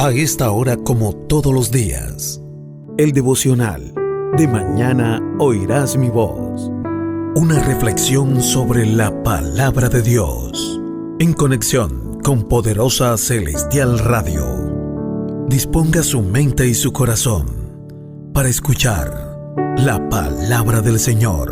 A esta hora, como todos los días, el devocional de mañana oirás mi voz. Una reflexión sobre la palabra de Dios, en conexión con Poderosa Celestial Radio. Disponga su mente y su corazón para escuchar la palabra del Señor.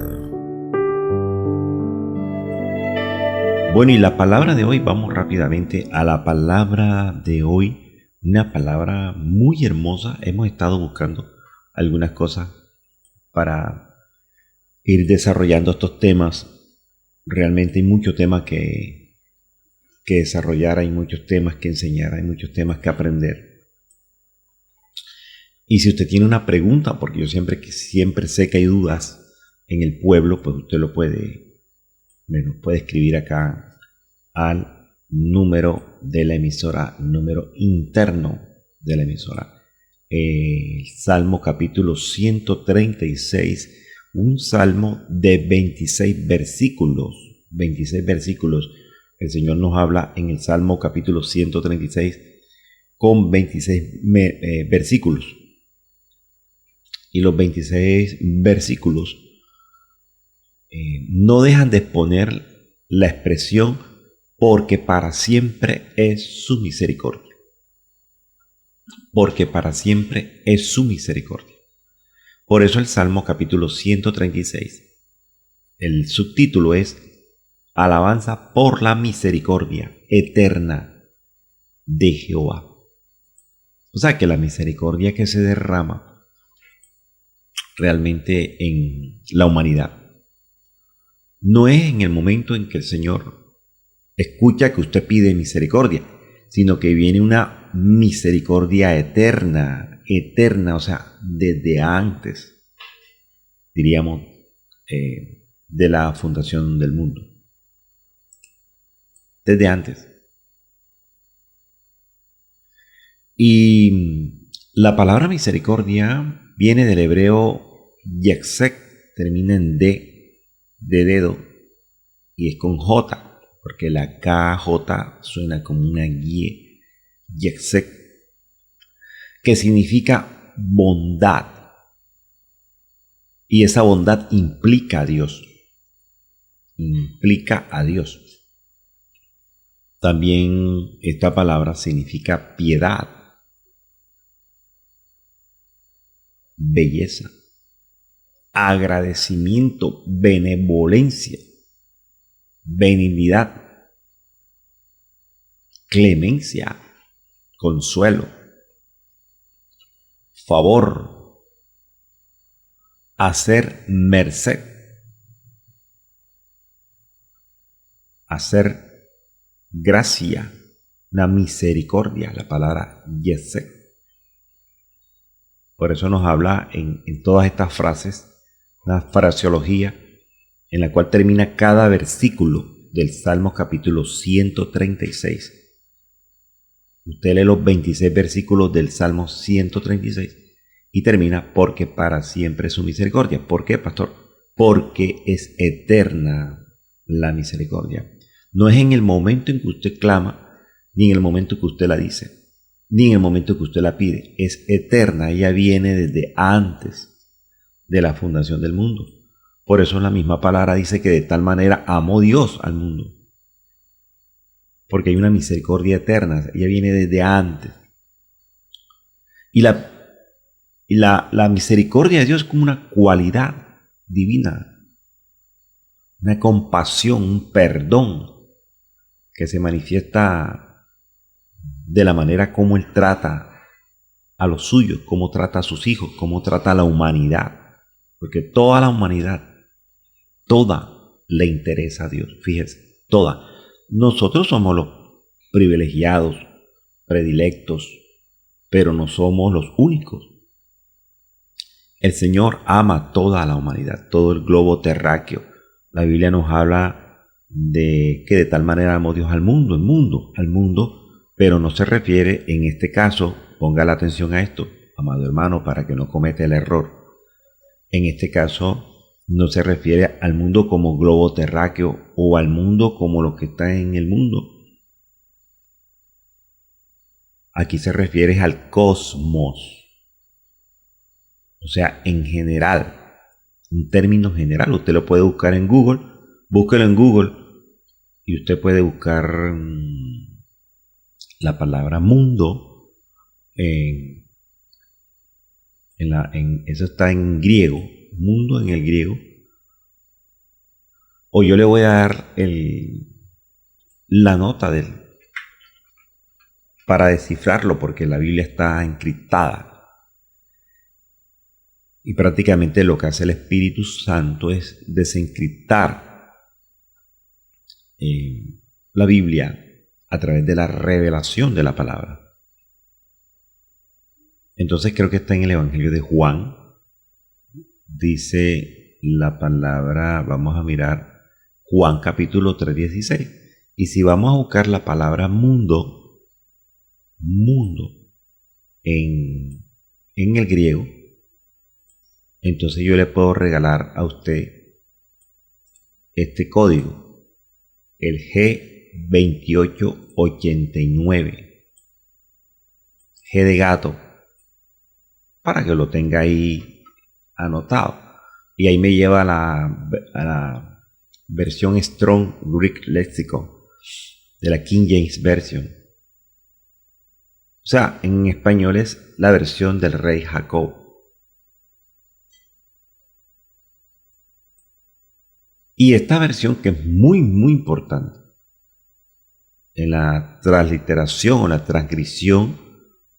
Bueno, y la palabra de hoy, vamos rápidamente a la palabra de hoy. Una palabra muy hermosa. Hemos estado buscando algunas cosas para ir desarrollando estos temas. Realmente hay muchos temas que desarrollar, hay muchos temas que enseñar, hay muchos temas que aprender. Y si usted tiene una pregunta, porque yo siempre sé que hay dudas en el pueblo, pues usted lo puede escribir acá al número de la emisora, número interno de la emisora. El Salmo capítulo 136, un salmo de 26 versículos. 26 versículos. El Señor nos habla en el Salmo capítulo 136 con 26 versículos. Y los 26 versículos no dejan de exponer la expresión porque para siempre es su misericordia. Porque para siempre es su misericordia. Por eso el Salmo capítulo 136, el subtítulo es Alabanza por la misericordia eterna de Jehová. O sea que la misericordia que se derrama realmente en la humanidad no es en el momento en que el Señor escucha que usted pide misericordia, sino que viene una misericordia eterna, o sea, desde antes, diríamos, de la fundación del mundo. Desde antes. Y la palabra misericordia viene del hebreo yexek, termina en D, de dedo, y es con J. Porque la KJ suena como una guía, yexek, que significa bondad. Y esa bondad implica a Dios. Implica a Dios. También esta palabra significa piedad, belleza, agradecimiento, benevolencia, benignidad, clemencia, consuelo, favor, hacer merced, hacer gracia, una misericordia, la palabra yesek. Por eso nos habla en todas estas frases, una fraseología en la cual termina cada versículo del Salmo capítulo 136. Usted lee los 26 versículos del Salmo 136 y termina porque para siempre es su misericordia. ¿Por qué, pastor? Porque es eterna la misericordia. No es en el momento en que usted clama, ni en el momento que usted la dice, ni en el momento que usted la pide. Es eterna, ella viene desde antes de la fundación del mundo. Por eso la misma palabra dice que de tal manera amó Dios al mundo. Porque hay una misericordia eterna, ella viene desde antes. Y la misericordia de Dios es como una cualidad divina, una compasión, un perdón que se manifiesta de la manera como Él trata a los suyos, cómo trata a sus hijos, cómo trata a la humanidad. Porque toda la humanidad, toda le interesa a Dios, fíjese, toda. Nosotros somos los privilegiados, predilectos, pero no somos los únicos. El Señor ama a toda la humanidad, todo el globo terráqueo. La Biblia nos habla de que de tal manera amó Dios al mundo, pero no se refiere en este caso, ponga la atención a esto, amado hermano, para que no cometa el error. En este caso no se refiere al mundo como globo terráqueo o al mundo como lo que está en el mundo. aquí se refiere al cosmos. O sea, en general, un término general. Usted lo puede buscar en Google, búsquelo en Google y usted puede buscar la palabra mundo eso está en griego, mundo en el griego. O yo le voy a dar la nota para descifrarlo, porque la Biblia está encriptada. Y prácticamente lo que hace el Espíritu Santo es desencriptar la Biblia a través de la revelación de la palabra. Entonces creo que está en el Evangelio de Juan. Dice la palabra, vamos a mirar Juan capítulo 3:16. Y si vamos a buscar la palabra mundo en el griego, entonces yo le puedo regalar a usted este código, el G2889, G de gato, para que lo tenga ahí anotado. Y ahí me lleva a la versión Strong Greek Lexicon de la King James Version. O sea, en español es la versión del rey Jacob. Y esta versión, que es muy, muy importante, en la transliteración o la transcripción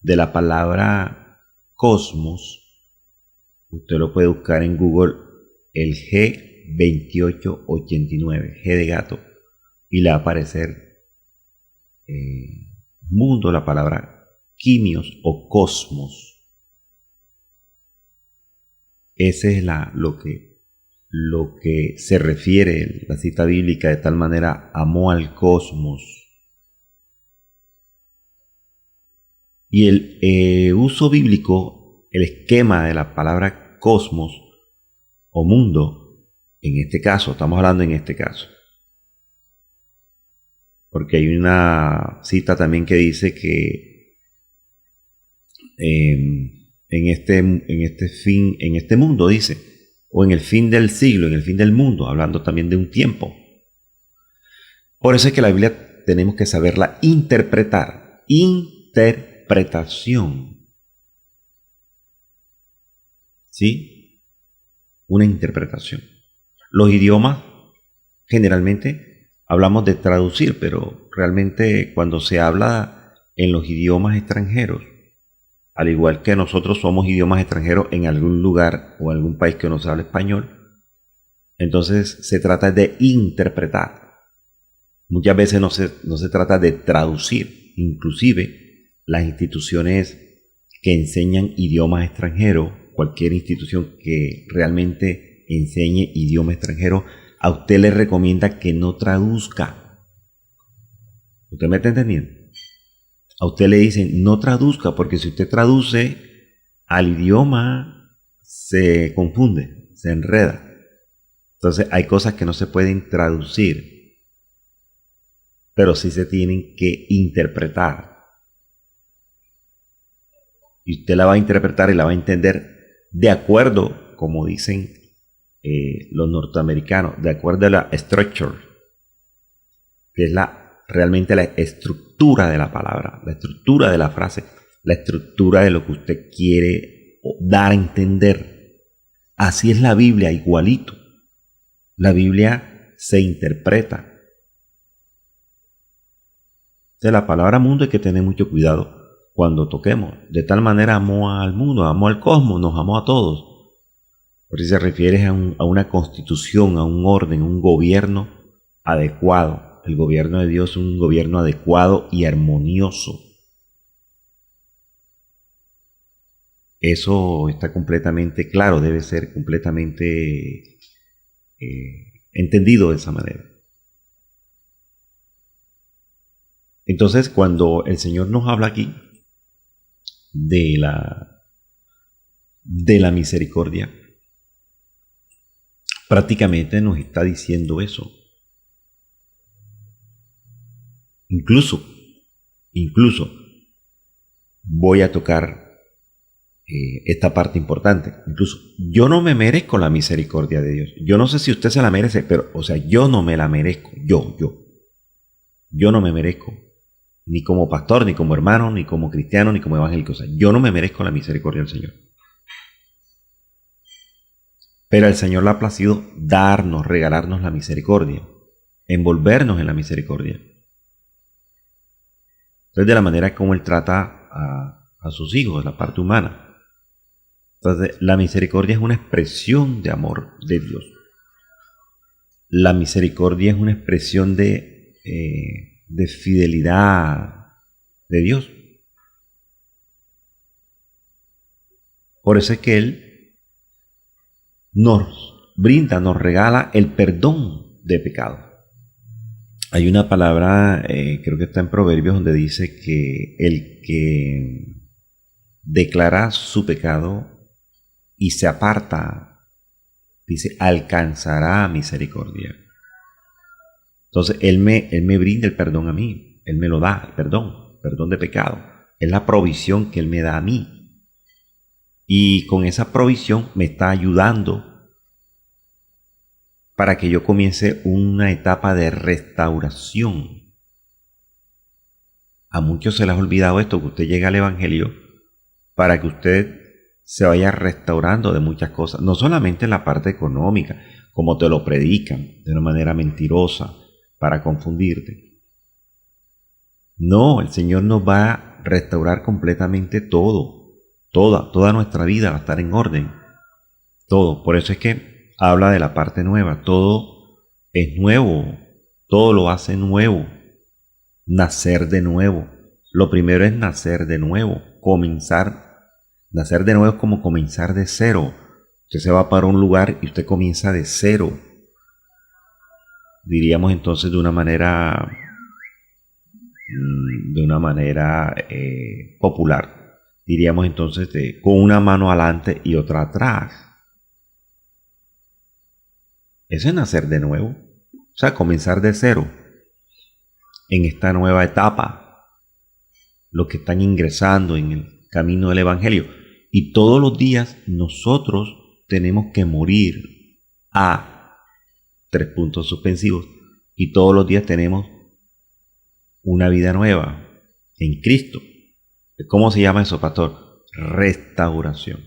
de la palabra cosmos, usted lo puede buscar en Google, el G2889, G de gato, y le va a aparecer mundo, la palabra quimios o cosmos. Ese es lo que se refiere la cita bíblica, de tal manera amó al cosmos. Y el uso bíblico, el esquema de la palabra cosmos o mundo, en este caso, estamos hablando en este caso, porque hay una cita también que dice que en este mundo, dice, o en el fin del siglo, en el fin del mundo, hablando también de un tiempo. Por eso es que la Biblia tenemos que saberla interpretar. Interpretación. ¿Sí? Una interpretación. Los idiomas, generalmente, hablamos de traducir, pero realmente cuando se habla en los idiomas extranjeros, al igual que nosotros somos idiomas extranjeros en algún lugar o en algún país que no se habla español, entonces se trata de interpretar. Muchas veces no se trata de traducir. Inclusive las instituciones que enseñan idiomas extranjeros, cualquier institución que realmente enseñe idioma extranjero, a usted le recomienda que no traduzca. ¿Usted me está entendiendo? A usted le dicen no traduzca, porque si usted traduce al idioma se confunde, se enreda. Entonces hay cosas que no se pueden traducir, pero sí se tienen que interpretar. Y usted la va a interpretar y la va a entender de acuerdo, como dicen los norteamericanos, de acuerdo a la structure, que es realmente la estructura de la palabra, la estructura de la frase, la estructura de lo que usted quiere dar a entender. Así es la Biblia, igualito. La Biblia se interpreta. De la palabra mundo hay que tener mucho cuidado cuando toquemos. De tal manera amó al mundo, amó al cosmos, nos amó a todos. Por si se refiere a una constitución, a un orden, un gobierno adecuado. El gobierno de Dios es un gobierno adecuado y armonioso. Eso está completamente claro, debe ser completamente entendido de esa manera. Entonces, cuando el Señor nos habla aquí de la misericordia, prácticamente nos está diciendo eso. Incluso, voy a tocar esta parte importante. Incluso yo no me merezco la misericordia de Dios. Yo no sé si usted se la merece, pero, o sea, yo no me la merezco. Yo no me merezco. Ni como pastor, ni como hermano, ni como cristiano, ni como evangélico. O sea, yo no me merezco la misericordia del Señor. Pero el Señor le ha placido darnos, regalarnos la misericordia, envolvernos en la misericordia. Entonces, de la manera como Él trata a sus hijos, la parte humana. Entonces, la misericordia es una expresión de amor de Dios. La misericordia es una expresión de fidelidad de Dios. Por eso es que Él nos brinda, nos regala el perdón de pecado. Hay una palabra, creo que está en Proverbios, donde dice que el que declara su pecado y se aparta, dice, alcanzará misericordia. Entonces, Él me brinda el perdón a mí. Él me lo da, el perdón de pecado. Es la provisión que Él me da a mí. Y con esa provisión me está ayudando para que yo comience una etapa de restauración. A muchos se les ha olvidado esto, que usted llega al Evangelio para que usted se vaya restaurando de muchas cosas. No solamente en la parte económica, como te lo predican de una manera mentirosa para confundirte. No, el Señor nos va a restaurar completamente todo. Toda nuestra vida va a estar en orden. Todo. Por eso es que habla de la parte nueva. Todo es nuevo. Todo lo hace nuevo. Nacer de nuevo. Lo primero es nacer de nuevo. Comenzar. Nacer de nuevo es como comenzar de cero. Usted se va para un lugar y usted comienza de cero. Diríamos entonces de una manera popular. Diríamos entonces con una mano adelante y otra atrás. Eso es nacer de nuevo. O sea, comenzar de cero en esta nueva etapa. Los que están ingresando en el camino del Evangelio. Y todos los días nosotros tenemos que morir a 3 puntos suspensivos. Y todos los días tenemos una vida nueva en Cristo. ¿Cómo se llama eso, pastor? Restauración.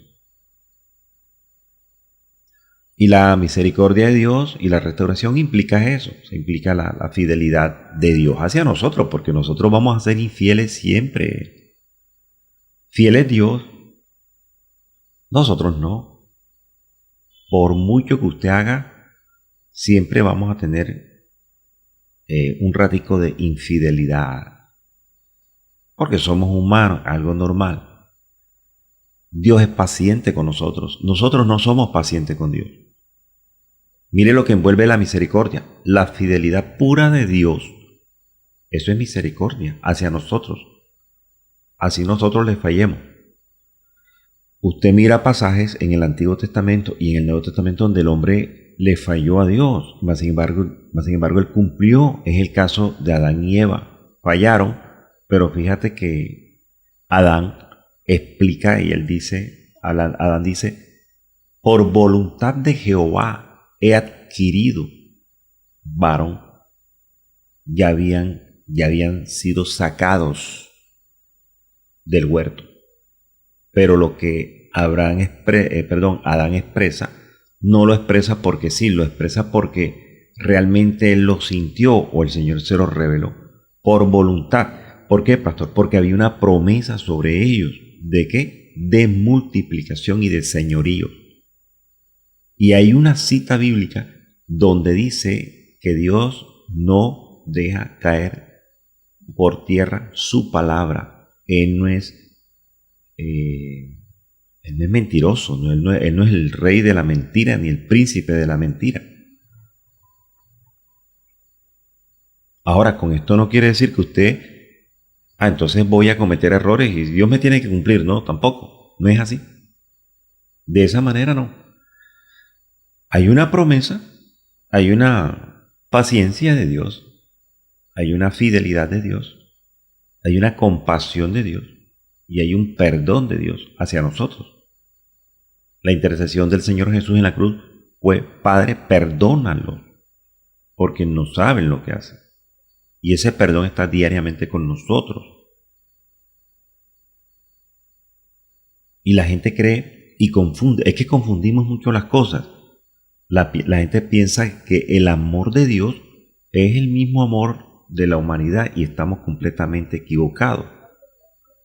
Y la misericordia de Dios y la restauración implica eso. Implica la fidelidad de Dios hacia nosotros, porque nosotros vamos a ser infieles siempre. Fiel es Dios. Nosotros no. Por mucho que usted haga, siempre vamos a tener un ratico de infidelidad. Porque somos humanos, algo normal. Dios es paciente con nosotros. Nosotros no somos pacientes con Dios. Mire lo que envuelve la misericordia. La fidelidad pura de Dios. Eso es misericordia hacia nosotros. Así nosotros le fallemos. Usted mira pasajes en el Antiguo Testamento y en el Nuevo Testamento donde el hombre le falló a Dios. Mas sin embargo, él cumplió. Es el caso de Adán y Eva. Fallaron. Pero fíjate que Adán explica y él dice, Adán dice, por voluntad de Jehová he adquirido varón. Ya habían sido sacados del huerto. Pero lo que Adán expresa, no lo expresa porque sí, lo expresa porque realmente él lo sintió o el Señor se lo reveló por voluntad. ¿Por qué, pastor? Porque había una promesa sobre ellos. ¿De qué? De multiplicación y de señorío. Y hay una cita bíblica donde dice que Dios no deja caer por tierra su palabra. Él no es mentiroso, él no es el rey de la mentira ni el príncipe de la mentira. Ahora, con esto no quiere decir que usted entonces voy a cometer errores y Dios me tiene que cumplir. No, tampoco. No es así. De esa manera no. Hay una promesa, hay una paciencia de Dios, hay una fidelidad de Dios, hay una compasión de Dios y hay un perdón de Dios hacia nosotros. La intercesión del Señor Jesús en la cruz fue: Padre, perdónalos, porque no saben lo que hacen. Y ese perdón está diariamente con nosotros. Y la gente cree y confunde. Es que confundimos mucho las cosas. La gente piensa que el amor de Dios es el mismo amor de la humanidad, y estamos completamente equivocados.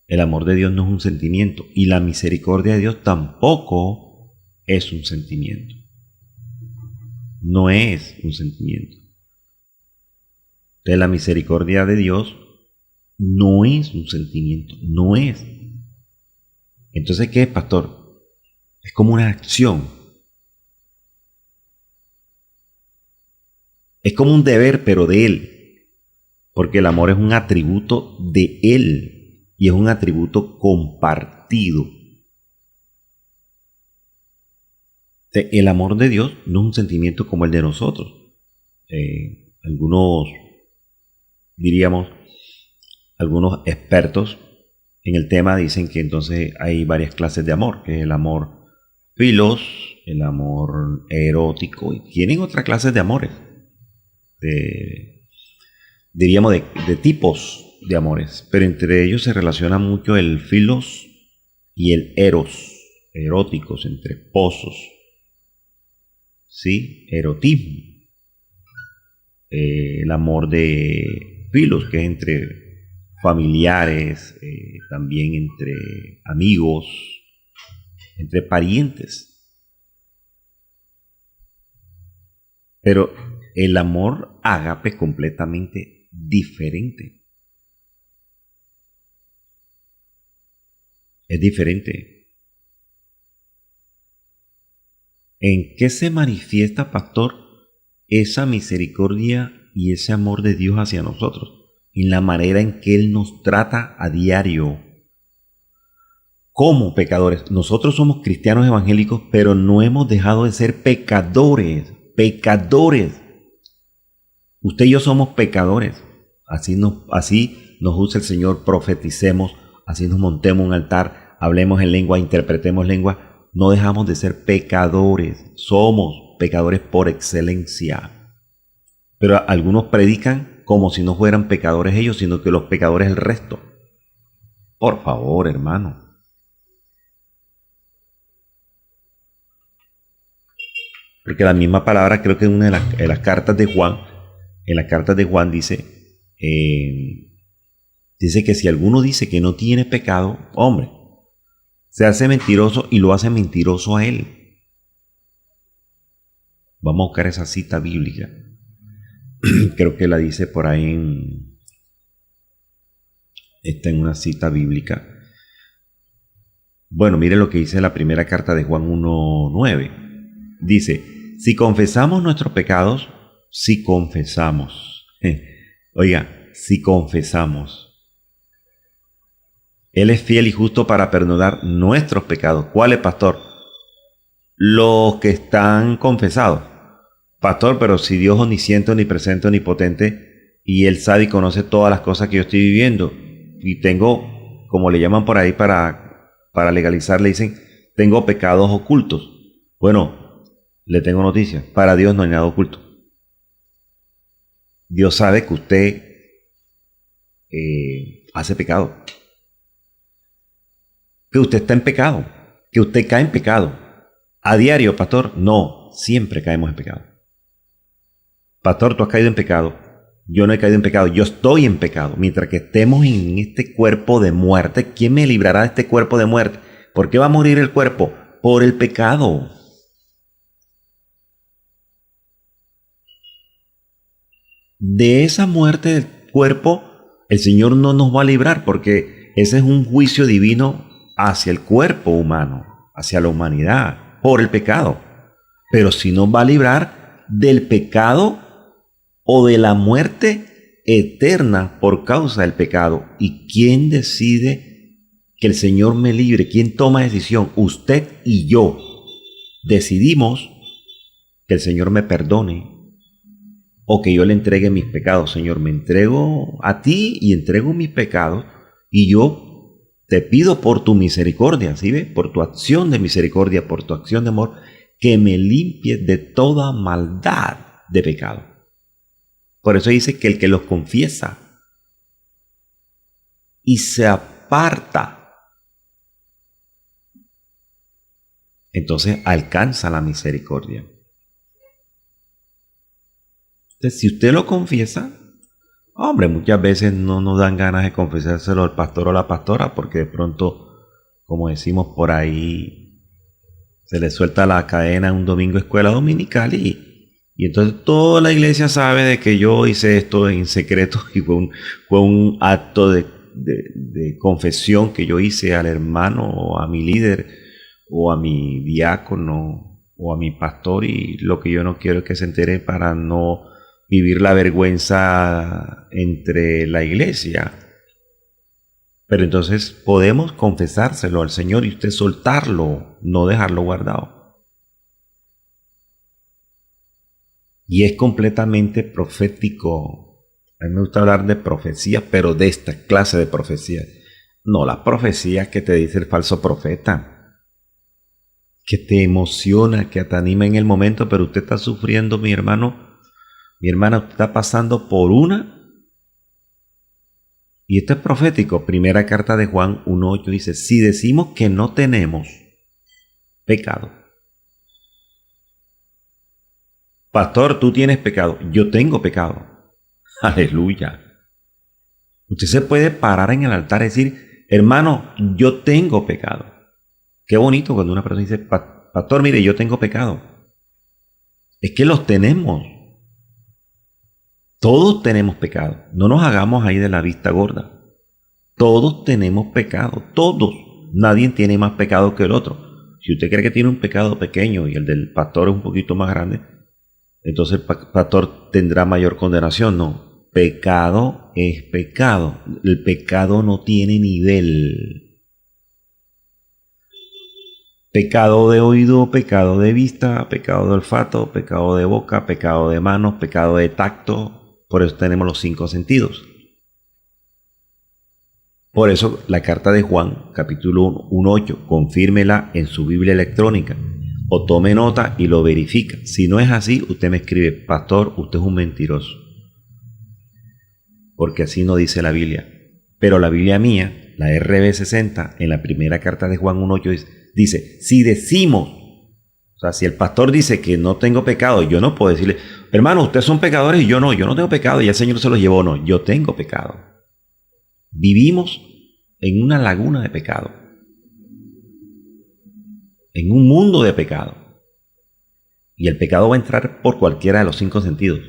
El amor de Dios no es un sentimiento, y la misericordia de Dios tampoco es un sentimiento. No es un sentimiento. Entonces, la misericordia de Dios no es un sentimiento, no es. Entonces, ¿qué es, pastor? Es como una acción. Es como un deber, pero de Él. Porque el amor es un atributo de Él y es un atributo compartido. El amor de Dios no es un sentimiento como el de nosotros. Algunos expertos en el tema dicen que entonces hay varias clases de amor, que es el amor filos, el amor erótico, y tienen otras clases de amores, diríamos de tipos de amores, pero entre ellos se relaciona mucho el filos y el eros, eróticos, entre esposos, ¿sí? Erotismo. El amor de filos, que es entre familiares, también entre amigos, entre parientes. Pero el amor ágape es completamente diferente. Es diferente. ¿En qué se manifiesta, pastor, esa misericordia y ese amor de Dios hacia nosotros? En la manera en que Él nos trata a diario como pecadores. Nosotros somos cristianos evangélicos, pero no hemos dejado de ser pecadores. Pecadores. Usted y yo somos pecadores. Así nos usa el Señor, profeticemos, así nos montemos un altar, hablemos en lengua, interpretemos lengua. No dejamos de ser pecadores. Somos pecadores por excelencia. Pero algunos predican como si no fueran pecadores ellos, sino que los pecadores el resto. Por favor, hermano. Porque la misma palabra, creo que en una de las cartas de Juan, dice que si alguno dice que no tiene pecado, hombre, se hace mentiroso y lo hace mentiroso a él. Vamos a buscar esa cita bíblica. Creo que la dice por ahí está en una cita bíblica. Bueno, mire lo que dice la primera carta de Juan 1:9. Dice: si confesamos nuestros pecados, si confesamos. Oiga, si confesamos. Él es fiel y justo para perdonar nuestros pecados. ¿Cuáles, pastor? Los que están confesados. Pastor, pero si Dios omnisciente, omnipresente, omnipotente, y Él sabe y conoce todas las cosas que yo estoy viviendo, y tengo, como le llaman por ahí para legalizar, le dicen, tengo pecados ocultos. Bueno, le tengo noticias, para Dios no hay nada oculto. Dios sabe que usted hace pecado, que usted está en pecado, que usted cae en pecado. ¿A diario, pastor? No, siempre caemos en pecado. Pastor, tú has caído en pecado. Yo no he caído en pecado, yo estoy en pecado. Mientras que estemos en este cuerpo de muerte, ¿quién me librará de este cuerpo de muerte? ¿Por qué va a morir el cuerpo? Por el pecado. De esa muerte del cuerpo, el Señor no nos va a librar, porque ese es un juicio divino hacia el cuerpo humano, hacia la humanidad, por el pecado. Pero sí nos va a librar del pecado o de la muerte eterna por causa del pecado. ¿Y quién decide que el Señor me libre? ¿Quién toma decisión? Usted y yo decidimos que el Señor me perdone o que yo le entregue mis pecados. Señor, me entrego a ti y entrego mis pecados, y yo te pido por tu misericordia, ¿sí ves? Por tu acción de misericordia, por tu acción de amor, que me limpies de toda maldad de pecado. Por eso dice que el que los confiesa y se aparta, entonces alcanza la misericordia. Entonces, si usted lo confiesa, hombre, muchas veces no nos dan ganas de confesárselo al pastor o la pastora, porque de pronto, como decimos por ahí, se le suelta la cadena un domingo escuela dominical y entonces toda la iglesia sabe de que yo hice esto en secreto y fue un acto de confesión que yo hice al hermano o a mi líder o a mi diácono o a mi pastor, y lo que yo no quiero es que se entere para no vivir la vergüenza entre la iglesia. Pero entonces podemos confesárselo al Señor y usted soltarlo, no dejarlo guardado. Y es completamente profético. A mí me gusta hablar de profecías, pero de esta clase de profecías. No las profecías que te dice el falso profeta, que te emociona, que te anima en el momento, pero usted está sufriendo, mi hermano. Mi hermana, usted está pasando por una. Y esto es profético. Primera carta de Juan 1:8 dice, si decimos que no tenemos pecado. Pastor, tú tienes pecado. Yo tengo pecado. Aleluya. Usted se puede parar en el altar y decir, hermano, yo tengo pecado. Qué bonito cuando una persona dice, pastor, mire, yo tengo pecado. Es que los tenemos. Todos tenemos pecado. No nos hagamos ahí de la vista gorda. Todos tenemos pecado. Todos. Nadie tiene más pecado que el otro. Si usted cree que tiene un pecado pequeño y el del pastor es un poquito más grande, entonces el pastor tendrá mayor condenación. No. Pecado es pecado. El pecado no tiene nivel. Pecado de oído, pecado de vista, pecado de olfato, pecado de boca, pecado de manos, pecado de tacto. Por eso tenemos los 5 sentidos. Por eso la carta de Juan, capítulo 1:8, confírmela en su Biblia electrónica o tome nota y lo verifica. Si no es así, usted me escribe, pastor, usted es un mentiroso. Porque así no dice la Biblia. Pero la Biblia mía, la RB60, en la primera carta de Juan 1:8 dice, si decimos, o sea, si el pastor dice que no tengo pecado, yo no puedo decirle, hermano, ustedes son pecadores y yo no tengo pecado y el Señor se los llevó. No, yo tengo pecado. Vivimos en una laguna de pecado, en un mundo de pecado. Y el pecado va a entrar por cualquiera de los 5 sentidos.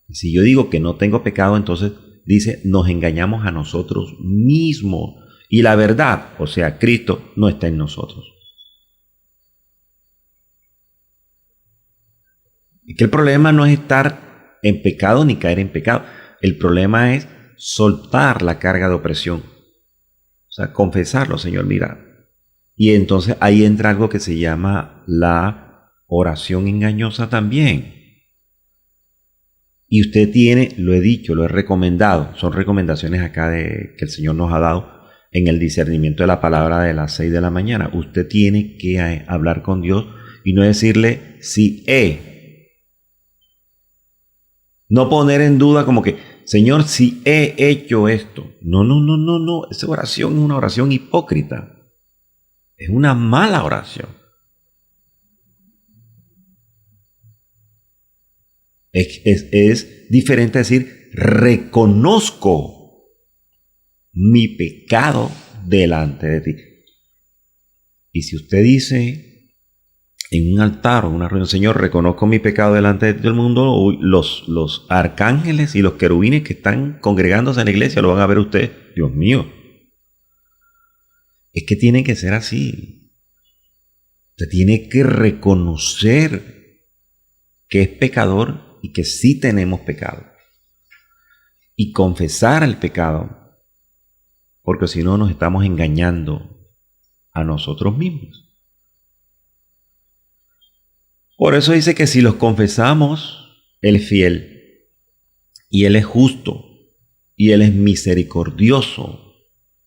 Y si yo digo que no tengo pecado, entonces dice, nos engañamos a nosotros mismos. Y la verdad, o sea, Cristo, no está en nosotros. Es que el problema no es estar en pecado ni caer en pecado. El problema es soltar la carga de opresión. O sea, confesarlo, Señor, mira. Y entonces ahí entra algo que se llama la oración engañosa también. Y usted tiene, lo he dicho, lo he recomendado, son recomendaciones acá que el Señor nos ha dado en el discernimiento de la palabra de las 6 de la mañana. Usted tiene que hablar con Dios y no decirle si no poner en duda como que, Señor, si he hecho esto. No. Esa oración es una oración hipócrita. Es una mala oración. Es diferente decir, reconozco mi pecado delante de ti. Y si usted dice en un altar o en una reunión, Señor, reconozco mi pecado delante de todo el mundo, los arcángeles y los querubines que están congregándose en la iglesia lo van a ver usted. Dios mío. Es que tiene que ser así. Usted tiene que reconocer que es pecador y que sí tenemos pecado. Y confesar el pecado, porque si no nos estamos engañando a nosotros mismos. Por eso dice que si los confesamos, Él es fiel y Él es justo y Él es misericordioso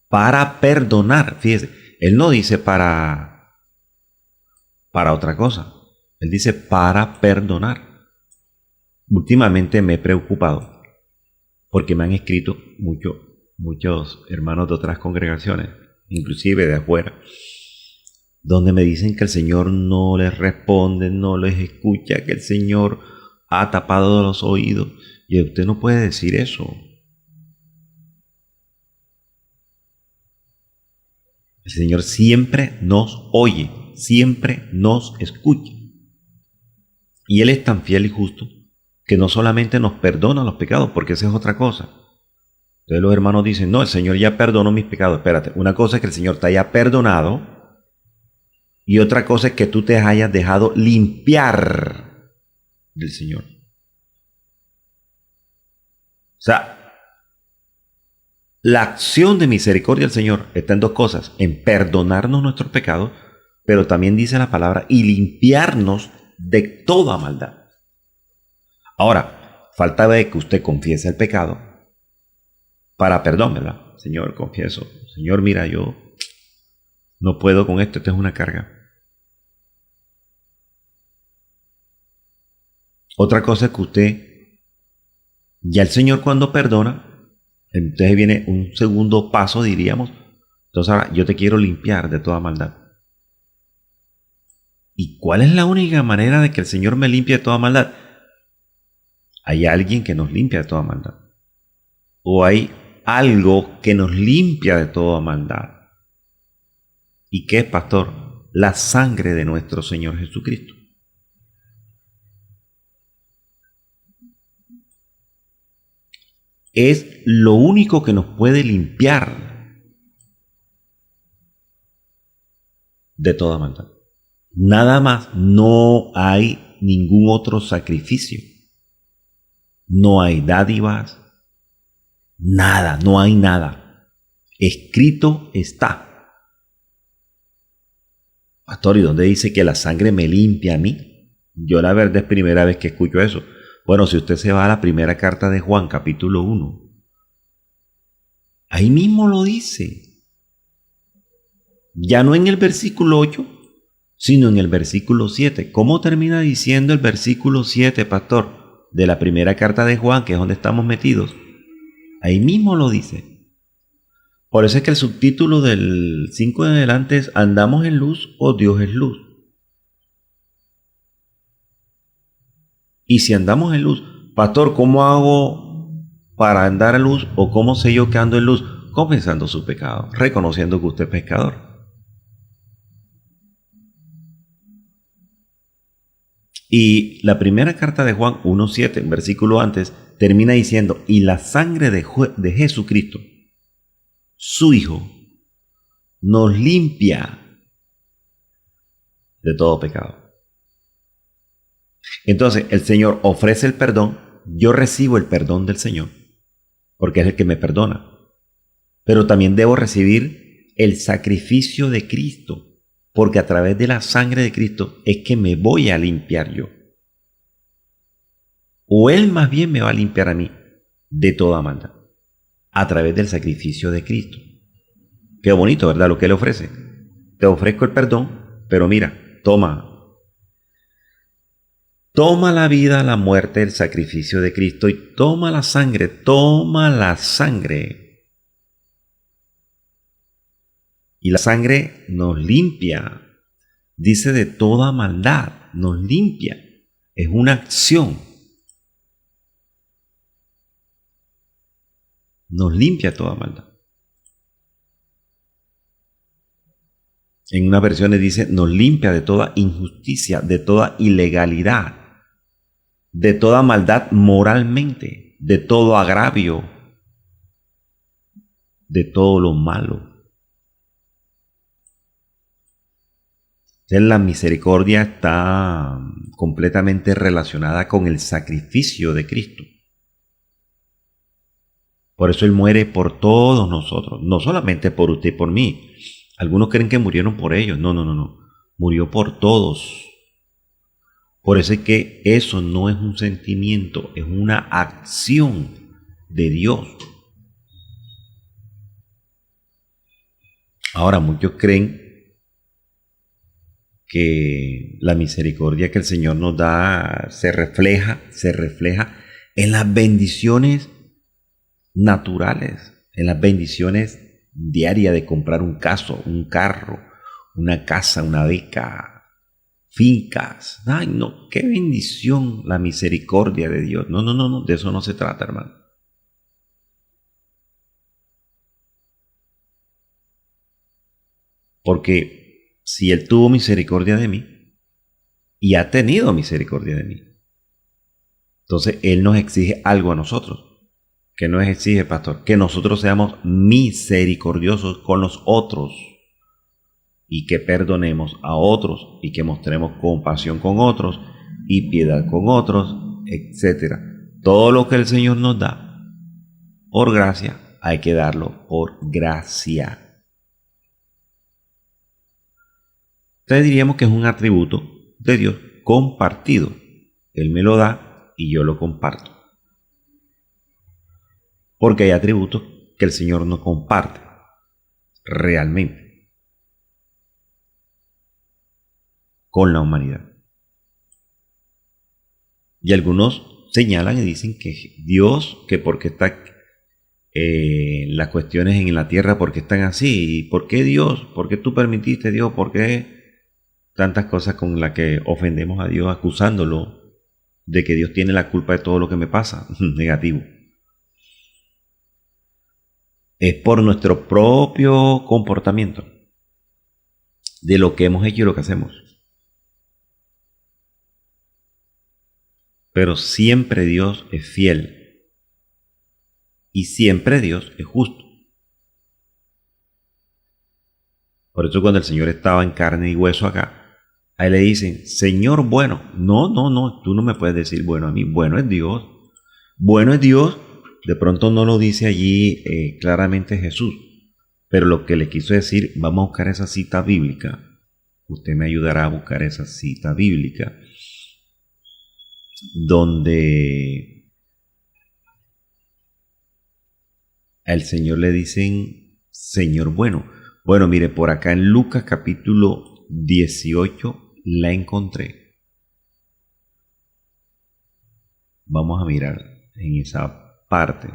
para perdonar. Fíjese, Él no dice para otra cosa. Él dice para perdonar. Últimamente me he preocupado porque me han escrito muchos hermanos de otras congregaciones, inclusive de afuera, donde me dicen que el Señor no les responde, no les escucha, que el Señor ha tapado los oídos. Y usted no puede decir eso. El Señor siempre nos oye, siempre nos escucha. Y Él es tan fiel y justo que no solamente nos perdona los pecados, porque esa es otra cosa. Entonces los hermanos dicen, no, el Señor ya perdonó mis pecados. Espérate, una cosa es que el Señor te haya perdonado y otra cosa es que tú te hayas dejado limpiar del Señor. O sea, la acción de misericordia del Señor está en dos cosas, en perdonarnos nuestros pecados, pero también dice la palabra, y limpiarnos de toda maldad. Ahora, falta de que usted confiese el pecado para perdón, ¿verdad? Señor, confieso. Señor, mira, yo no puedo con esto es una carga. Otra cosa es que usted, ya el Señor cuando perdona, entonces viene un segundo paso, diríamos. Entonces ahora yo te quiero limpiar de toda maldad. ¿Y cuál es la única manera de que el Señor me limpie de toda maldad? Hay alguien que nos limpia de toda maldad. O hay algo que nos limpia de toda maldad. ¿Y qué es, pastor? La sangre de nuestro Señor Jesucristo. Es lo único que nos puede limpiar de toda maldad. Nada más, no hay ningún otro sacrificio. No hay dádivas, nada, no hay nada. Escrito está. Pastor, ¿y dónde dice que la sangre me limpia a mí? Yo la verdad es primera vez que escucho eso. Bueno, si usted se va a la primera carta de Juan, capítulo 1, ahí mismo lo dice. Ya no en el versículo 8, sino en el versículo 7. ¿Cómo termina diciendo el versículo 7, pastor? De la primera carta de Juan, que es donde estamos metidos. Ahí mismo lo dice. Por eso es que el subtítulo del 5 en adelante es ¿andamos en luz o Dios es luz? Y si andamos en luz, pastor, ¿cómo hago para andar en luz? ¿O cómo sé yo que ando en luz? Confesando su pecado, reconociendo que usted es pecador. Y la primera carta de Juan 1.7, un versículo antes, termina diciendo, y la sangre de Jesucristo, su Hijo, nos limpia de todo pecado. Entonces el Señor ofrece el perdón, yo recibo el perdón del Señor, porque es el que me perdona. Pero también debo recibir el sacrificio de Cristo, porque a través de la sangre de Cristo es que me voy a limpiar yo. O Él más bien me va a limpiar a mí de toda maldad, a través del sacrificio de Cristo. Qué bonito, ¿verdad? Lo que Él ofrece. Te ofrezco el perdón, pero mira, toma la vida, la muerte, el sacrificio de Cristo y toma la sangre. Y la sangre nos limpia, dice de toda maldad, nos limpia. Es una acción. Nos limpia toda maldad. En unas versiones dice, nos limpia de toda injusticia, de toda ilegalidad, de toda maldad moralmente, de todo agravio, de todo lo malo. La misericordia está completamente relacionada con el sacrificio de Cristo. Por eso Él muere por todos nosotros, no solamente por usted y por mí. Algunos creen que murieron por ellos. No. Murió por todos. Por eso es que eso no es un sentimiento, es una acción de Dios. Ahora, muchos creen que la misericordia que el Señor nos da se refleja en las bendiciones naturales, en las bendiciones diarias de comprar un caso, un carro, una casa, una beca, fincas. Ay, no, qué bendición la misericordia de Dios. No, no, no, no, de eso no se trata, hermano. Porque si Él tuvo misericordia de mí y ha tenido misericordia de mí, entonces Él nos exige algo a nosotros. ¿Qué nos exige, pastor? Que nosotros seamos misericordiosos con los otros y que perdonemos a otros y que mostremos compasión con otros y piedad con otros, etc. Todo lo que el Señor nos da por gracia, hay que darlo por gracia. Entonces diríamos que es un atributo de Dios compartido. Él me lo da y yo lo comparto. Porque hay atributos que el Señor no comparte realmente con la humanidad. Y algunos señalan y dicen que Dios, que porque está las cuestiones en la tierra, porque están así, y por qué Dios, por qué tú permitiste, Dios, por qué tantas cosas con las que ofendemos a Dios acusándolo de que Dios tiene la culpa de todo lo que me pasa. Negativo. Es por nuestro propio comportamiento, de lo que hemos hecho y lo que hacemos. Pero siempre Dios es fiel y siempre Dios es justo. Por eso cuando el Señor estaba en carne y hueso acá, a Él le dicen, Señor bueno. No, no, no, tú no me puedes decir bueno a mí. Bueno es Dios. Bueno es Dios. De pronto no lo dice allí claramente Jesús, pero lo que le quiso decir, vamos a buscar esa cita bíblica. Usted me ayudará a buscar esa cita bíblica donde al Señor le dicen Señor bueno. Bueno, mire, por acá en Lucas capítulo 18 la encontré. Vamos a mirar en esa parte.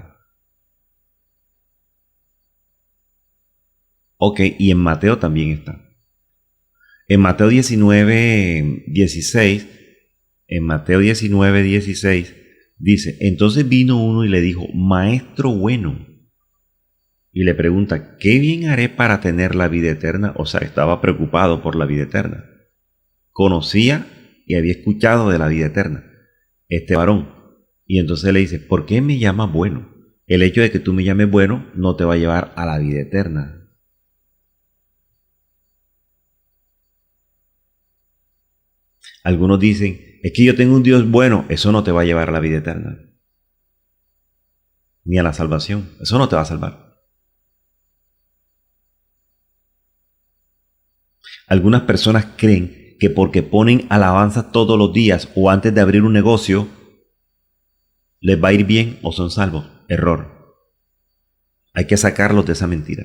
Ok, y en Mateo también está. En Mateo 19:16, en Mateo 19:16 dice, entonces vino uno y le dijo, Maestro bueno. Y le pregunta, ¿qué bien haré para tener la vida eterna? O sea, estaba preocupado por la vida eterna. Conocía y había escuchado de la vida eterna este varón. Y entonces le dice, ¿por qué me llamas bueno? El hecho de que tú me llames bueno no te va a llevar a la vida eterna. Algunos dicen, es que yo tengo un Dios bueno, eso no te va a llevar a la vida eterna. Ni a la salvación, eso no te va a salvar. Algunas personas creen que porque ponen alabanza todos los días o antes de abrir un negocio, les va a ir bien o son salvos. Error. Hay que sacarlos de esa mentira.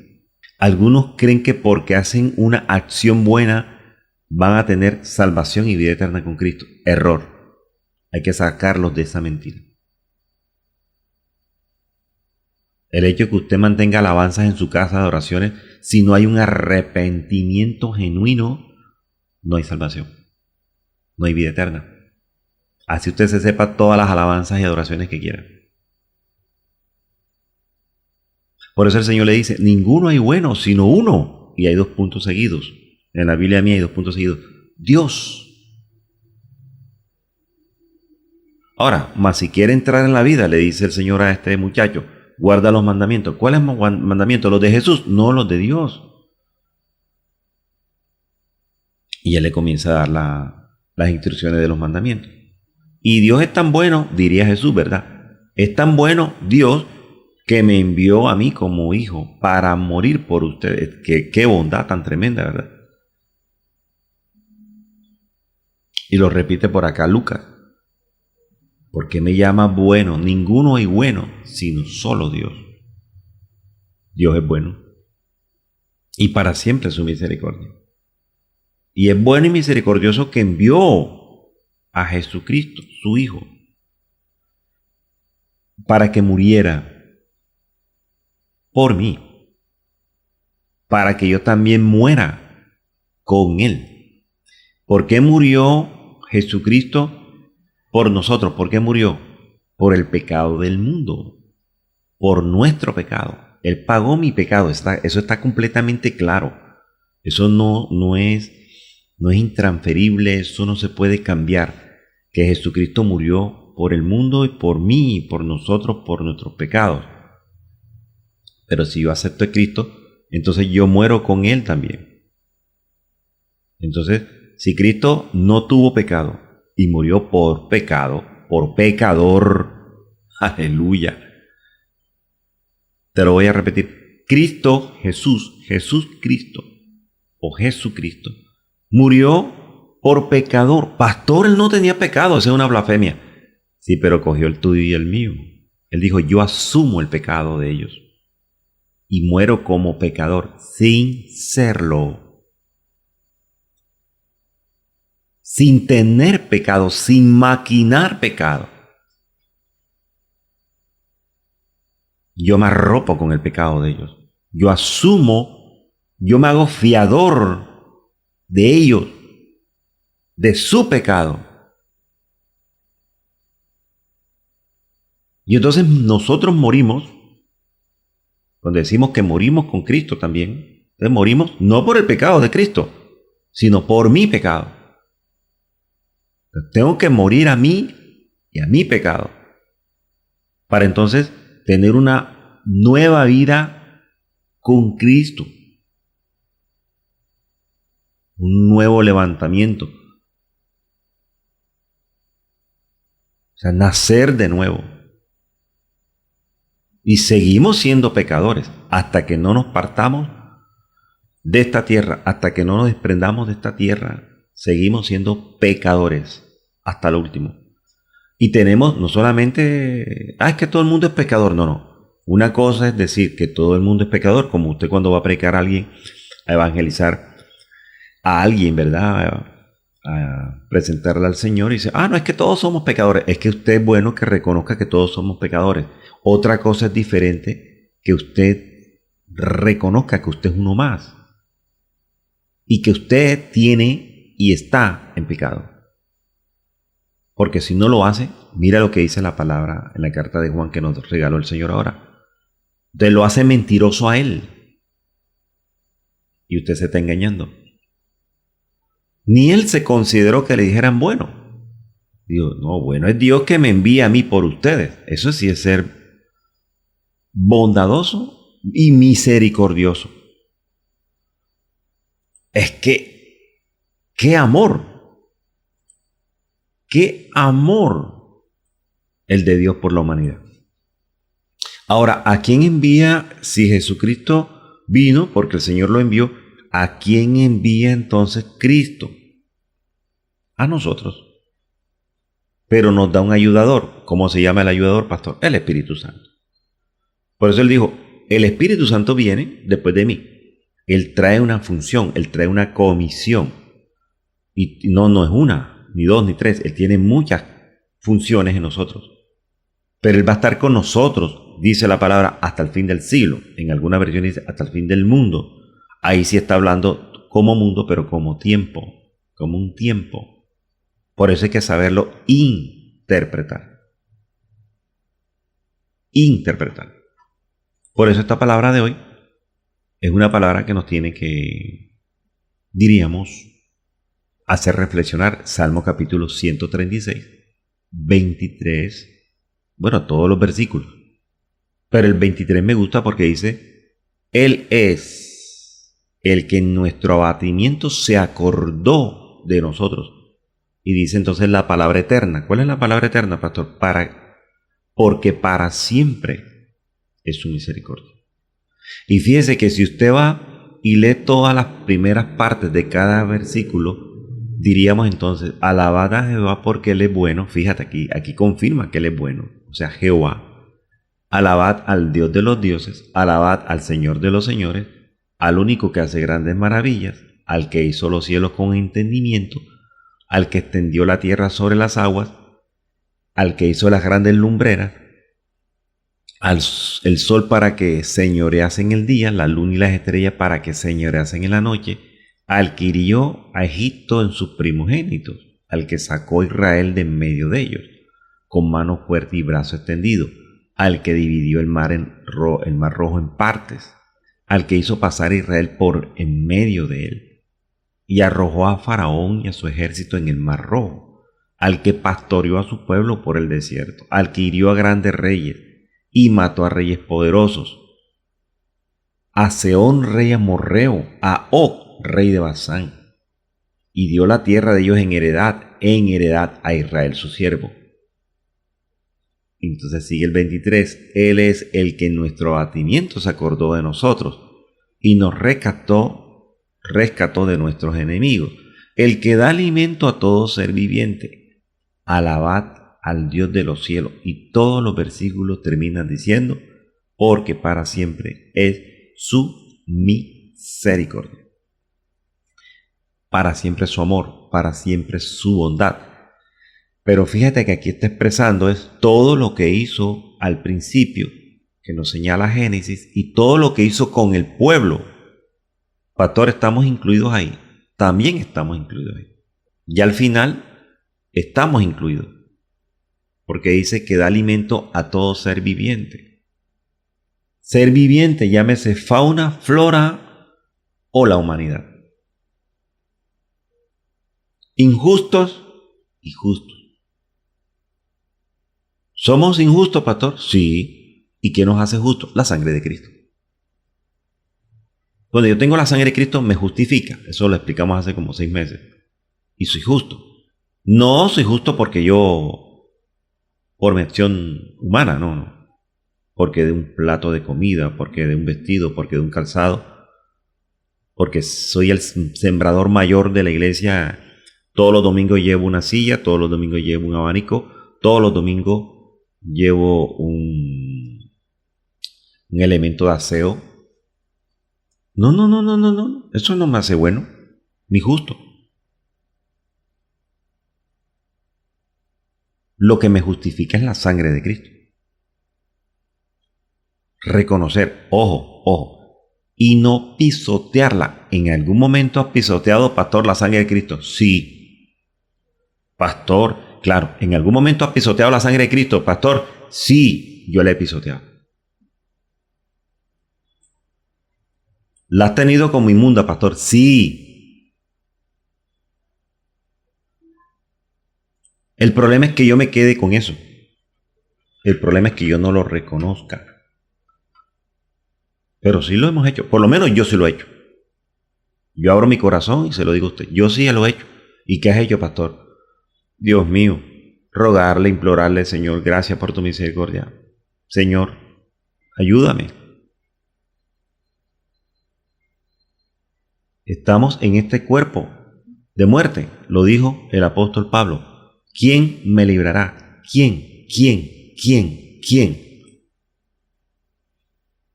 Algunos creen que porque hacen una acción buena van a tener salvación y vida eterna con Cristo. Error. Hay que sacarlos de esa mentira. El hecho de que usted mantenga alabanzas en su casa de oraciones, si no hay un arrepentimiento genuino, no hay salvación. No hay vida eterna. Así usted se sepa todas las alabanzas y adoraciones que quiera. Por eso el Señor le dice, ninguno hay bueno, sino uno. Y hay dos puntos seguidos. En la Biblia mía hay dos puntos seguidos. Dios. Ahora, más si quiere entrar en la vida, le dice el Señor a este muchacho, guarda los mandamientos. ¿Cuáles mandamientos? ¿Los de Jesús? No, los de Dios. Y él le comienza a dar las instrucciones de los mandamientos. Y Dios es tan bueno, diría Jesús, ¿verdad? Es tan bueno Dios que me envió a mí como hijo para morir por ustedes. Qué bondad tan tremenda, ¿verdad? Y lo repite por acá Lucas. ¿Por qué me llama bueno? Ninguno hay bueno, sino solo Dios. Dios es bueno. y para siempre su misericordia. Y es bueno y misericordioso que envió a Jesucristo, su Hijo, para que muriera por mí, para que yo también muera con Él. ¿Por qué murió Jesucristo por nosotros? ¿Por qué murió? Por el pecado del mundo, por nuestro pecado. Él pagó mi pecado, eso está completamente claro. Eso no es intransferible, eso no se puede cambiar. Que Jesucristo murió por el mundo y por mí y por nosotros, por nuestros pecados. Pero si yo acepto a Cristo, entonces yo muero con Él también. Entonces, si Cristo no tuvo pecado y murió por pecado, por pecador, aleluya. Te lo voy a repetir. Cristo, Jesucristo o Jesucristo, murió por pecador. Pastor, Él no tenía pecado, esa es una blasfemia. Sí, pero cogió el tuyo y el mío. Él dijo, yo asumo el pecado de ellos y muero como pecador sin serlo. Sin tener pecado, sin maquinar pecado. Yo me arropo con el pecado de ellos. Yo asumo, yo me hago fiador de ellos, de su pecado. Y entonces nosotros morimos, cuando decimos que morimos con Cristo también, entonces morimos no por el pecado de Cristo, sino por mi pecado. Entonces, tengo que morir a mí y a mi pecado, para entonces tener una nueva vida con Cristo, un nuevo levantamiento, o sea, nacer de nuevo. Y seguimos siendo pecadores hasta que no nos partamos de esta tierra, hasta que no nos desprendamos de esta tierra, seguimos siendo pecadores hasta lo último. Y tenemos no solamente, es que todo el mundo es pecador, no. Una cosa es decir que todo el mundo es pecador, como usted cuando va a predicar a alguien, a evangelizar a alguien, ¿verdad? A presentarle al Señor y dice, no es que todos somos pecadores. Es que usted es bueno que reconozca que todos somos pecadores. Otra cosa es diferente que usted reconozca que usted es uno más y que usted tiene y está en pecado. Porque si no lo hace, mira lo que dice la palabra en la carta de Juan que nos regaló el Señor ahora. Usted lo hace mentiroso a Él y usted se está engañando. Ni Él se consideró que le dijeran bueno. Digo, no, bueno es Dios que me envía a mí por ustedes. Eso sí es ser bondadoso y misericordioso. Es que, qué amor el de Dios por la humanidad. Ahora, ¿a quién envía si Jesucristo vino? Porque el Señor lo envió. ¿A quién envía entonces Cristo? A nosotros. Pero nos da un ayudador. ¿Cómo se llama el ayudador, pastor? El Espíritu Santo. Por eso Él dijo, el Espíritu Santo viene después de mí. Él trae una función, Él trae una comisión. Y no es una, ni dos, ni tres. Él tiene muchas funciones en nosotros. Pero Él va a estar con nosotros, dice la palabra, hasta el fin del siglo. En alguna versión dice hasta el fin del mundo. Ahí sí está hablando como mundo, pero como tiempo, como un tiempo. Por eso hay que saberlo interpretar. Interpretar. Por eso esta palabra de hoy es una palabra que nos tiene que, diríamos, hacer reflexionar. Salmo capítulo 136, 23, bueno, todos los versículos. Pero el 23 me gusta porque dice, Él es el que en nuestro abatimiento se acordó de nosotros. Y dice entonces la palabra eterna. ¿Cuál es la palabra eterna, pastor? Porque para siempre es su misericordia. Y fíjese que si usted va y lee todas las primeras partes de cada versículo, diríamos entonces, alabad a Jehová porque Él es bueno. Fíjate aquí confirma que Él es bueno. O sea, Jehová. Alabad al Dios de los dioses, alabad al Señor de los señores, al único que hace grandes maravillas, al que hizo los cielos con entendimiento, al que extendió la tierra sobre las aguas, al que hizo las grandes lumbreras, el sol para que señorease en el día, la luna y las estrellas para que señoreasen en la noche, al que hirió a Egipto en sus primogénitos, al que sacó a Israel de en medio de ellos, con mano fuerte y brazo extendido, al que dividió el mar rojo en partes, al que hizo pasar a Israel por en medio de él, y arrojó a Faraón y a su ejército en el mar rojo, al que pastoreó a su pueblo por el desierto, al que hirió a grandes reyes y mató a reyes poderosos, a Sehón rey amorreo, a Og rey de Basán, y dio la tierra de ellos en heredad a Israel su siervo. Entonces sigue el 23, Él es el que en nuestro abatimiento se acordó de nosotros y nos rescató de nuestros enemigos, el que da alimento a todo ser viviente. Alabad al Dios de los cielos. Y todos los versículos terminan diciendo, porque para siempre es su misericordia. Para siempre es su amor, para siempre es su bondad. Pero fíjate que aquí está expresando es todo lo que hizo al principio, que nos señala Génesis, y todo lo que hizo con el pueblo. Pastor, estamos incluidos ahí. También estamos incluidos ahí. Y al final estamos incluidos. Porque dice que da alimento a todo ser viviente. Ser viviente, llámese fauna, flora o la humanidad. Injustos y justos. ¿Somos injustos, pastor? Sí. ¿Y qué nos hace justos? La sangre de Cristo. Cuando yo tengo la sangre de Cristo me justifica. Eso lo explicamos hace como 6 meses. Y soy justo. No soy justo porque yo, por mi acción humana, no. Porque de un plato de comida, porque de un vestido, porque de un calzado. Porque soy el sembrador mayor de la iglesia. Todos los domingos llevo una silla, todos los domingos llevo un abanico, todos los domingos llevo un elemento de aseo. No. Eso no me hace bueno, ni justo. Lo que me justifica es la sangre de Cristo. Reconocer, ojo, y no pisotearla. ¿En algún momento has pisoteado, pastor, la sangre de Cristo? Sí. Pastor, claro, ¿en algún momento has pisoteado la sangre de Cristo? Pastor, sí, yo la he pisoteado. ¿La has tenido como inmunda, pastor? Sí. El problema es que yo me quede con eso. El problema es que yo no lo reconozca. Pero sí lo hemos hecho. Por lo menos yo sí lo he hecho. Yo abro mi corazón y se lo digo a usted. Yo sí ya lo he hecho. ¿Y qué has hecho, pastor? Dios mío, rogarle, implorarle, Señor, gracias por tu misericordia. Señor, ayúdame. Estamos en este cuerpo de muerte, lo dijo el apóstol Pablo. ¿Quién me librará? ¿Quién?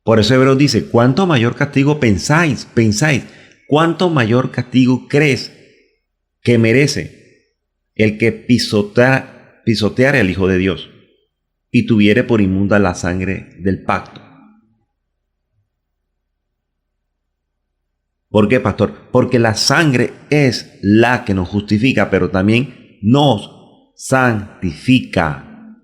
Por eso Hebreos dice, ¿cuánto mayor castigo pensáis? ¿Cuánto mayor castigo crees que merece el que pisoteare al Hijo de Dios y tuviere por inmunda la sangre del pacto? ¿Por qué, pastor? Porque la sangre es la que nos justifica, pero también nos santifica.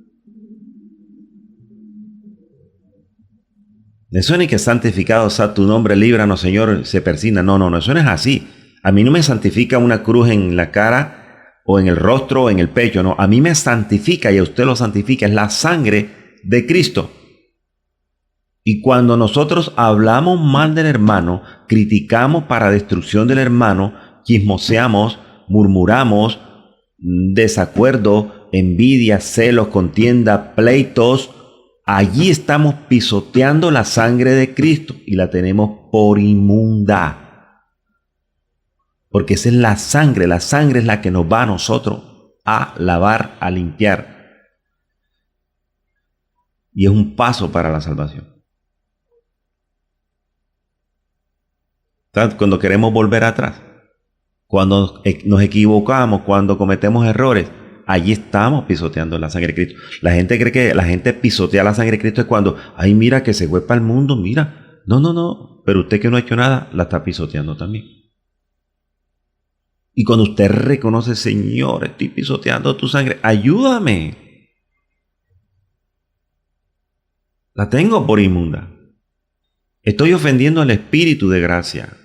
Eso no es que santificado sea tu nombre, líbranos, Señor, se persina. No, eso no es así. A mí no me santifica una cruz en la cara o en el rostro o en el pecho, no. A mí me santifica y a usted lo santifica. Es la sangre de Cristo. Y cuando nosotros hablamos mal del hermano, criticamos para destrucción del hermano, chismoseamos, murmuramos, desacuerdo, envidia, celos, contienda, pleitos, allí estamos pisoteando la sangre de Cristo y la tenemos por inmunda. Porque esa es la sangre es la que nos va a nosotros a lavar, a limpiar. Y es un paso para la salvación. ¿Sabes? Cuando queremos volver atrás, cuando nos equivocamos, cuando cometemos errores, allí estamos pisoteando la sangre de Cristo. La gente cree que la gente pisotea la sangre de Cristo es cuando, ay, mira que se fue para el mundo, mira. No, no, no. Pero usted que no ha hecho nada, la está pisoteando también. Y cuando usted reconoce, Señor, estoy pisoteando tu sangre, ayúdame. La tengo por inmunda. Estoy ofendiendo al Espíritu de gracia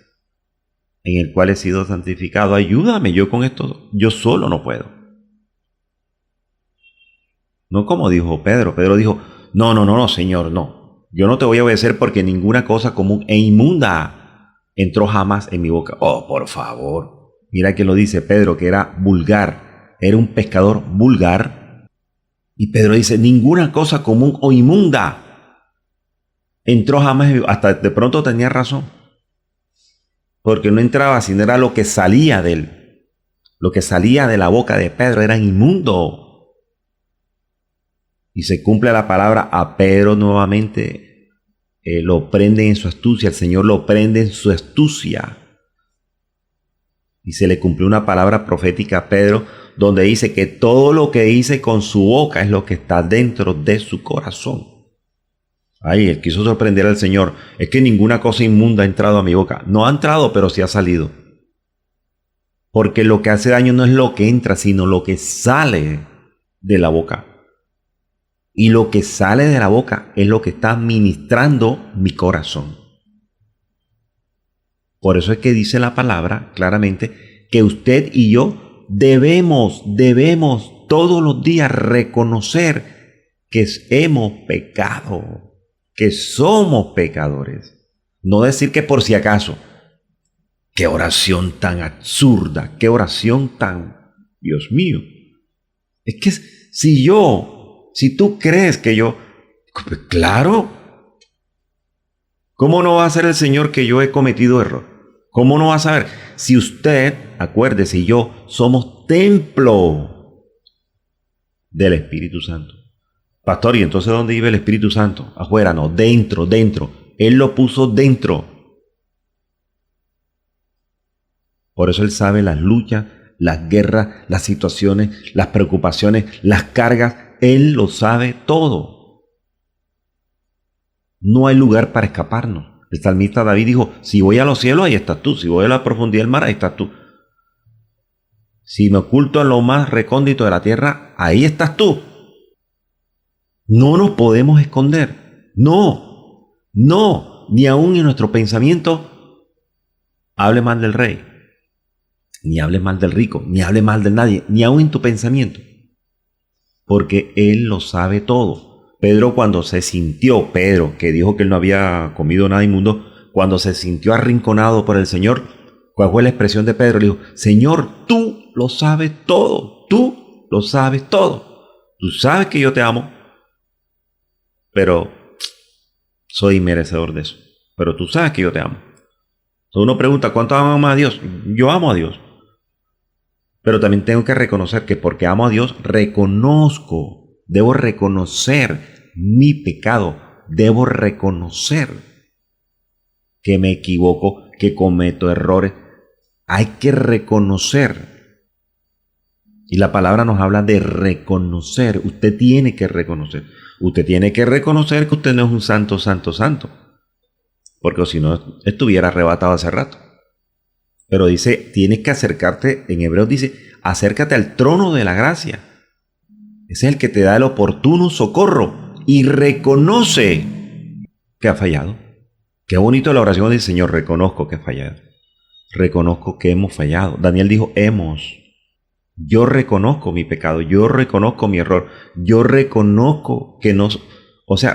en el cual he sido santificado. Ayúdame, yo con esto, yo solo no puedo. No como dijo Pedro. Pedro dijo, no, Señor, no. Yo no te voy a obedecer porque ninguna cosa común e inmunda entró jamás en mi boca. Oh, por favor. Mira que lo dice Pedro, que era vulgar. Era un pescador vulgar. Y Pedro dice, ninguna cosa común o inmunda entró jamás en mi boca. Hasta de pronto tenía razón. Porque no entraba, sino era lo que salía de él. Lo que salía de la boca de Pedro era inmundo. Y se cumple la palabra a Pedro nuevamente. Lo prende en su astucia. El Señor lo prende en su astucia. Y se le cumplió una palabra profética a Pedro, donde dice que todo lo que dice con su boca es lo que está dentro de su corazón. Ay, él quiso sorprender al Señor. Es que ninguna cosa inmunda ha entrado a mi boca. No ha entrado, pero sí ha salido. Porque lo que hace daño no es lo que entra, sino lo que sale de la boca. Y lo que sale de la boca es lo que está ministrando mi corazón. Por eso es que dice la palabra claramente que usted y yo debemos todos los días reconocer que hemos pecado, que somos pecadores. No decir que por si acaso. Qué oración tan absurda, qué oración tan, Dios mío. Es que si tú crees que yo, pues claro, ¿cómo no va a ser el Señor que yo he cometido error? ¿Cómo no va a saber? Si usted, acuérdese, y yo somos templo del Espíritu Santo. Pastor, ¿y entonces dónde vive el Espíritu Santo? Afuera, no, dentro. Él lo puso dentro. Por eso Él sabe las luchas, las guerras, las situaciones, las preocupaciones, las cargas. Él lo sabe todo. No hay lugar para escaparnos. El salmista David dijo, si voy a los cielos, ahí estás tú. Si voy a la profundidad del mar, ahí estás tú. Si me oculto en lo más recóndito de la tierra, ahí estás tú. No nos podemos esconder. No, ni aún en nuestro pensamiento hable mal del rey, ni hable mal del rico, ni hable mal de nadie, ni aún en tu pensamiento. Porque Él lo sabe todo. Pedro cuando se sintió, Pedro que dijo que él no había comido nada inmundo, cuando se sintió arrinconado por el Señor, ¿cuál fue la expresión de Pedro? Le dijo, Señor, tú lo sabes todo, tú lo sabes todo. Tú sabes que yo te amo, pero soy merecedor de eso. Pero tú sabes que yo te amo. Entonces uno pregunta, ¿cuánto amamos a Dios? Yo amo a Dios. Pero también tengo que reconocer que porque amo a Dios, debo reconocer mi pecado. Debo reconocer que me equivoco, que cometo errores. Hay que reconocer. Y la palabra nos habla de reconocer. Usted tiene que reconocer. Usted tiene que reconocer que usted no es un santo. Porque si no, estuviera arrebatado hace rato. Pero dice, tienes que acercarte, en Hebreos dice, acércate al trono de la gracia. Ese es el que te da el oportuno socorro y reconoce que ha fallado. Qué bonito la oración del Señor, reconozco que he fallado. Reconozco que hemos fallado. Daniel dijo, Yo reconozco mi pecado, yo reconozco mi error, yo reconozco que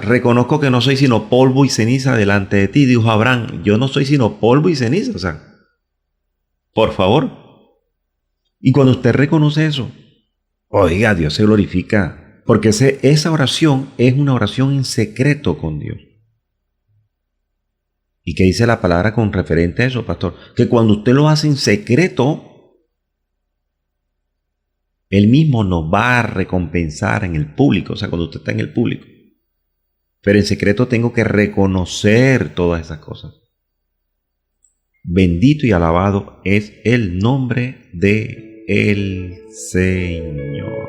reconozco que no soy sino polvo y ceniza delante de ti, dijo Abraham. Yo no soy sino polvo y ceniza, por favor. Y cuando usted reconoce eso, oiga, Dios se glorifica. Porque esa oración es una oración en secreto con Dios. ¿Y qué dice la palabra con referente a eso, pastor? Que cuando usted lo hace en secreto, Él mismo nos va a recompensar en el público. O sea, cuando usted está en el público. Pero en secreto tengo que reconocer todas esas cosas. Bendito y alabado es el nombre de el Señor.